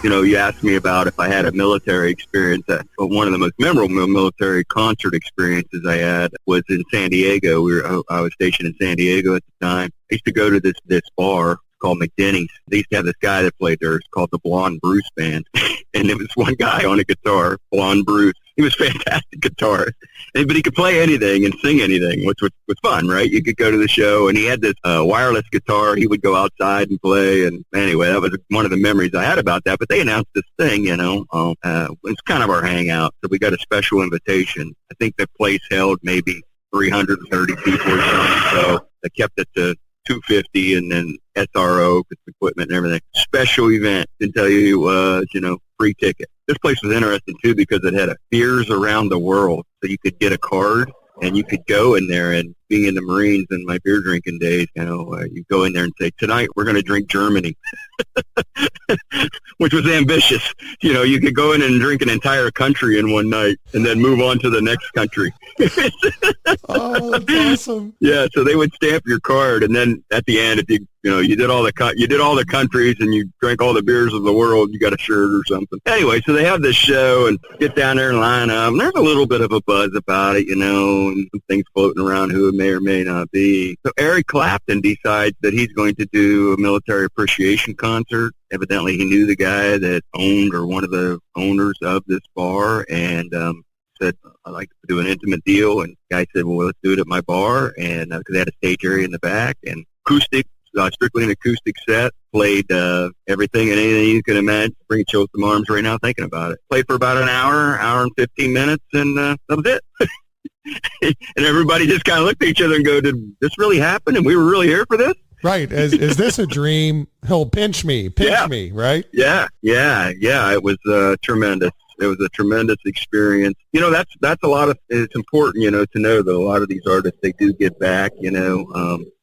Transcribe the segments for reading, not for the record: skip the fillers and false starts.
you asked me about if I had a military experience. But one of the most memorable military concert experiences I had was in San Diego. I was stationed in San Diego at the time. I used to go to this bar called McDenny's. They used to have this guy that played there. It's called the Blonde Bruce Band. And there was one guy on a guitar, Blonde Bruce. He was a fantastic guitarist. But he could play anything and sing anything, which was fun, right? You could go to the show, and he had this wireless guitar. He would go outside and play. And anyway, that was one of the memories I had about that. But they announced this thing, it's kind of our hangout. So we got a special invitation. I think the place held maybe 330 people or something. So they kept it to 250 and then SRO, equipment and everything. Special event. Didn't tell you it was, free ticket. This place was interesting too because it had a beers around the world. So you could get a card and you could go in there, and being in the Marines in my beer drinking days, you go in there and say, tonight we're going to drink Germany, which was ambitious. You could go in and drink an entire country in one night and then move on to the next country. Oh, that's awesome. Yeah, so they would stamp your card, and then at the end, if you did all the countries and you drank all the beers of the world, you got a shirt or something. Anyway, so they have this show and get down there and line up. And there's a little bit of a buzz about it, and some things floating around who it may or may not be. So Eric Clapton decides that he's going to do a military appreciation concert. Evidently, he knew the guy that owned or one of the owners of this bar, and said, I'd like to do an intimate deal. And the guy said, well, let's do it at my bar. And because they had a stage area in the back and acoustic, strictly an acoustic set, played everything and anything you can imagine. Bring chills to my arms right now thinking about it. Played for about an hour and 15 minutes, and that was it. And everybody just kind of looked at each other and go, did this really happen? And we were really here for this? Right. Is this a dream? He'll pinch me, right? Yeah. It was tremendous. It was a tremendous experience. That's a lot of, it's important, to know that a lot of these artists, they do give back,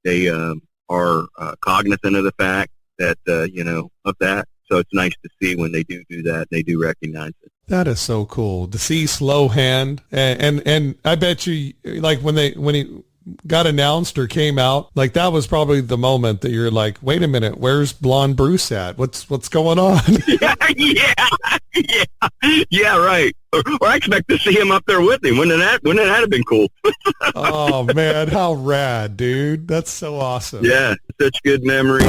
they are cognizant of the fact that, of that. So it's nice to see when they do that, they do recognize it. That is so cool to see Slow Hand. And I bet you, like when he got announced or came out, like that was probably the moment that you're like, wait a minute, where's Blonde Bruce at? What's going on? Yeah, right. Or I expect to see him up there with him. Wouldn't that have been cool? Oh man, how rad, dude. That's so awesome. Yeah, such good memories.